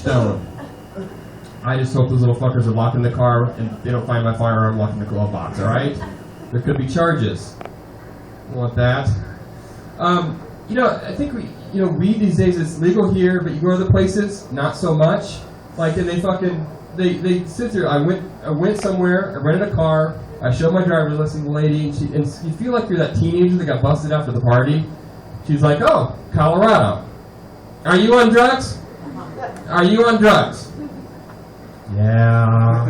stone. I just hope those little fuckers are locked in the car and they don't find my firearm locked in the glove box, alright? There could be charges. I want that. You know, I think weed these days is legal here, but you go to other places, not so much. Like, and they sit there. I went somewhere, I rented a car, I showed my driver's license to the lady, and you feel like you're that teenager that got busted after the party. She's like, oh, Colorado. Are you on drugs? Are you on drugs? Yeah.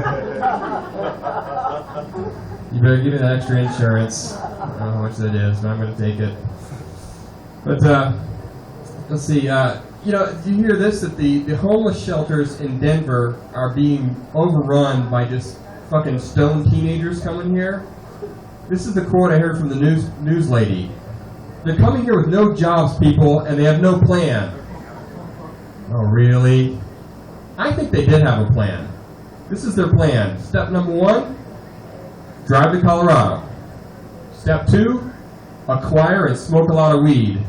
You better give me that extra insurance. I don't know how much that is, but I'm going to take it. But, let's see. You know, do you hear this? That the homeless shelters in Denver are being overrun by just fucking stoned teenagers coming here? This is the quote I heard from the news lady. They're coming here with no jobs, people, and they have no plan. Oh, really? I think they did have a plan. This is their plan. Step number 1, drive to Colorado. Step 2, acquire and smoke a lot of weed.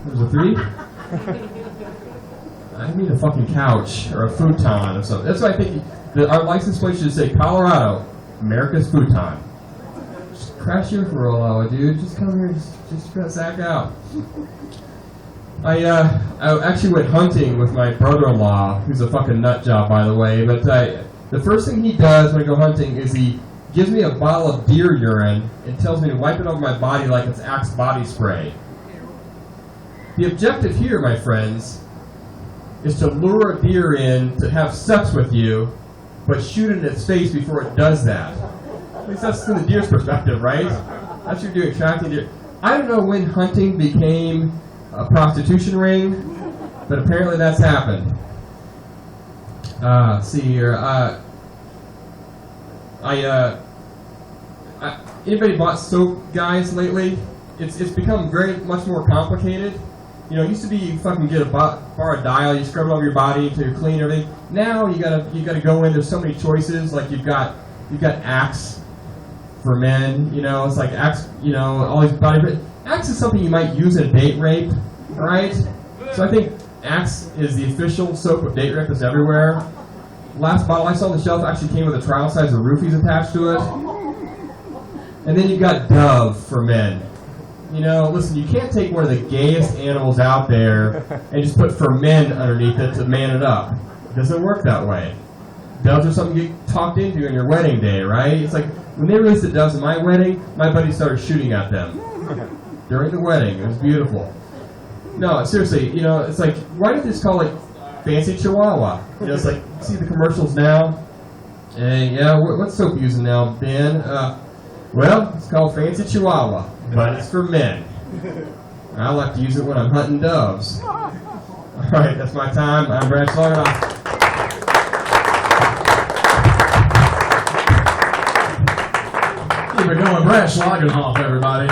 There's a 3? I need a fucking couch or a futon or something. That's why I think our license plate should say Colorado, America's futon. Just crash here for a while, dude. Just come here, just sack out. I actually went hunting with my brother-in-law, who's a fucking nut job, by the way. But the first thing he does when I go hunting is he gives me a bottle of deer urine and tells me to wipe it over my body like it's Axe body spray. The objective here, my friends, is to lure a deer in to have sex with you, but shoot it in its face before it does that. At least that's from the deer's perspective, right? That's what you're doing, attracting deer. I don't know when hunting became a prostitution ring, but apparently that's happened. Let's see here. Anybody bought soap, guys, lately? It's become very much more complicated. You know, it used to be you fucking get a bar of dial, you scrub it over your body until you're clean and everything. Now you gotta go in. There's so many choices. Like you've got Axe for men. You know, it's like Axe. You know, all these body. Axe is something you might use in a date rape, right? So I think Axe is the official soap of date rape that's everywhere. Last bottle I saw on the shelf actually came with a trial size of roofies attached to it. And then you've got Dove for men. You know, listen, you can't take one of the gayest animals out there and just put for men underneath it to man it up. It doesn't work that way. Doves are something you get talked into on your wedding day, right? It's like, when they released the doves at my wedding, my buddy started shooting at them. During the wedding. It was beautiful. No, seriously, you know, it's like, why don't you just call it Fancy Chihuahua? You know, it's like, see the commercials now? And yeah, what soap are you using now, Ben? Well, it's called Fancy Chihuahua, but it's for men. I like to use it when I'm hunting doves. All right, that's my time. I'm Brad Schlogg. Keep it going, Brad Schlogg, everybody.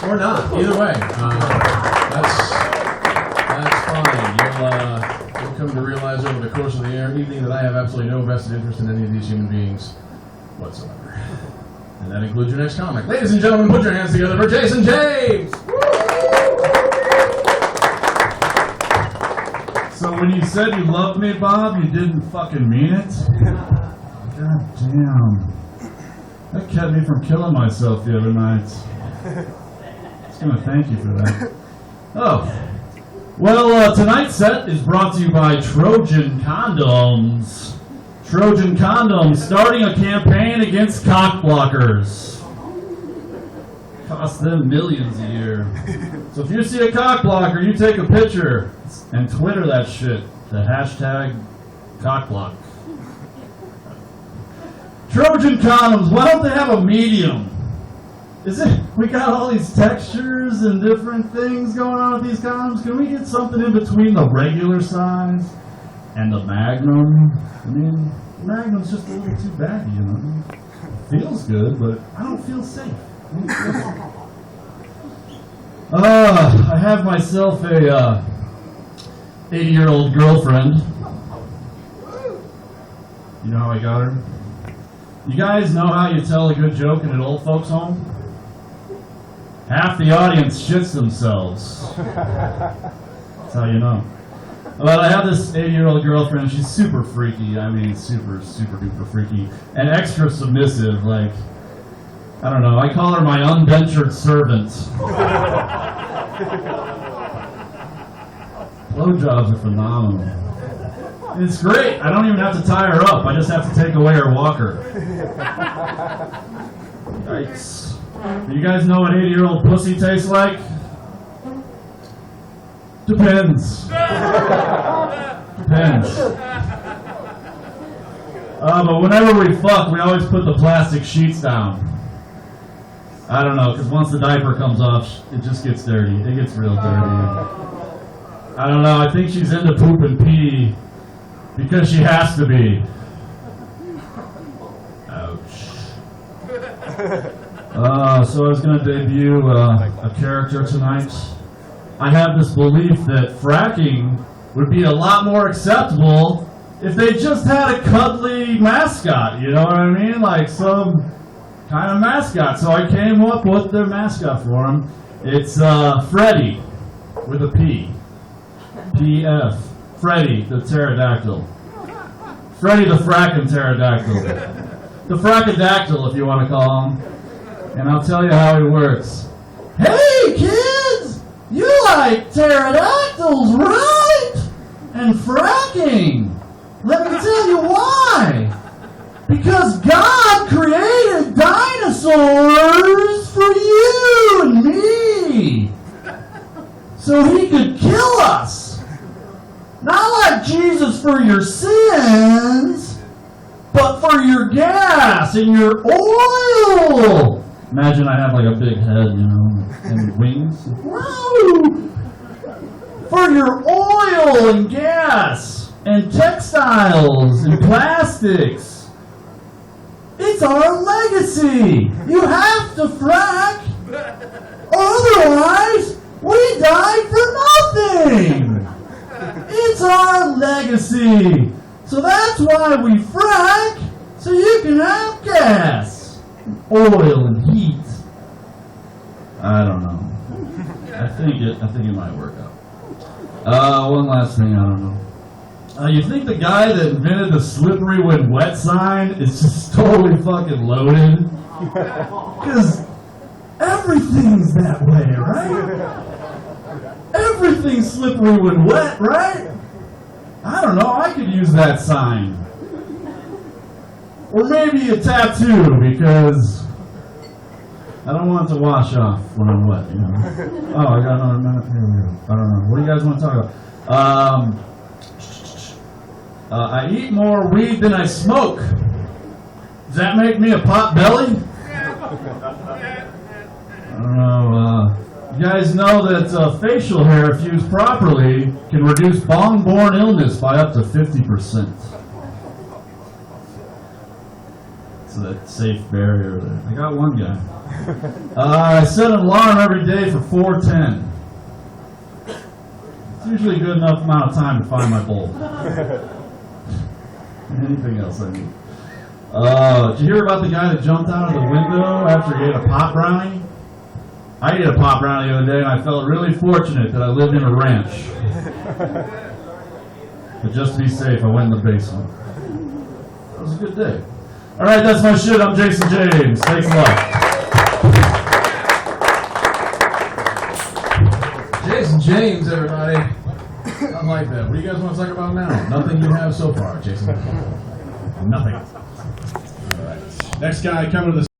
Or not, either way. That's fine. You'll come to realize over the course of the evening that I have absolutely no vested interest in any of these human beings whatsoever. And that includes your next comic. Ladies and gentlemen, put your hands together for Jason James! So when you said you loved me, Bob, you didn't fucking mean it? God damn. That kept me from killing myself the other night. I was going to thank you for that. Oh. Well, tonight's set is brought to you by Trojan Condoms. Trojan Condoms, starting a campaign against cock blockers. Costs them millions a year. So if you see a cock blocker, you take a picture and Twitter that shit. The hashtag cockblock. Trojan Condoms, why don't they have a medium? We got all these textures and different things going on with these condoms. Can we get something in between the regular size and the Magnum? I mean, Magnum's just a little too baggy, you know. Feels good, but I don't feel safe. I have myself a 80-year-old girlfriend. You know how I got her? You guys know how you tell a good joke in an old folks' home? half the audience shits themselves. That's how you know. Well, I have this 80-year-old girlfriend. She's super freaky. I mean, super, super duper freaky. And extra submissive. Like, I don't know. I call her my unventured servant. Blowjobs are phenomenal. It's great. I don't even have to tie her up. I just have to take away her walker. Yikes. Do you guys know what 80-year-old pussy tastes like? Depends. Depends. But whenever we fuck, we always put the plastic sheets down. I don't know, because once the diaper comes off, it just gets dirty. It gets real dirty. I don't know, I think she's into poop and pee because she has to be. Ouch. So I was going to debut a character tonight. I have this belief that fracking would be a lot more acceptable if they just had a cuddly mascot, you know what I mean? Like some kind of mascot. So I came up with their mascot for them. It's Freddy with a P. P-F. Freddy the Pterodactyl. Freddy the Frackin Pterodactyl. The Frackadactyl, if you want to call him. And I'll tell you how he works. Hey, kids! You like pterodactyls, right? And fracking. Let me tell you why. Because God created dinosaurs for you and me. So he could kill us. Not like Jesus for your sins, but for your gas and your oil. Imagine I have like a big head, you know, and wings. Woo! For your oil and gas and textiles and plastics. It's our legacy. You have to frack. Otherwise, we die for nothing. It's our legacy. So that's why we frack, so you can have gas, oil, and heat. I don't know. I think it might work out. One last thing, I don't know. You think the guy that invented the slippery when wet sign is just totally fucking loaded? Because everything's that way, right? Everything's slippery when wet, right? I don't know, I could use that sign. Or maybe a tattoo, because I don't want it to wash off when I'm wet, you know. Oh, I got another minute. Here we go. I don't know. What do you guys want to talk about? I eat more weed than I smoke. Does that make me a pot belly? I don't know. You guys know that facial hair, if used properly, can reduce bong-borne illness by up to 50%. So that safe barrier there. I got one guy. I set an alarm every day for 4:10. It's usually a good enough amount of time to find my bowl. Anything else I need? Did you hear about the guy that jumped out of the window after he ate a pot brownie? I ate a pot brownie the other day and I felt really fortunate that I lived in a ranch. But just to be safe, I went in the basement. That was a good day. Alright, that's my shit. I'm Jason James. Thanks a lot. Jason James, everybody. I like that. What do you guys want to talk about now? Nothing you have so far, Jason. Nothing. All right. Next guy coming to the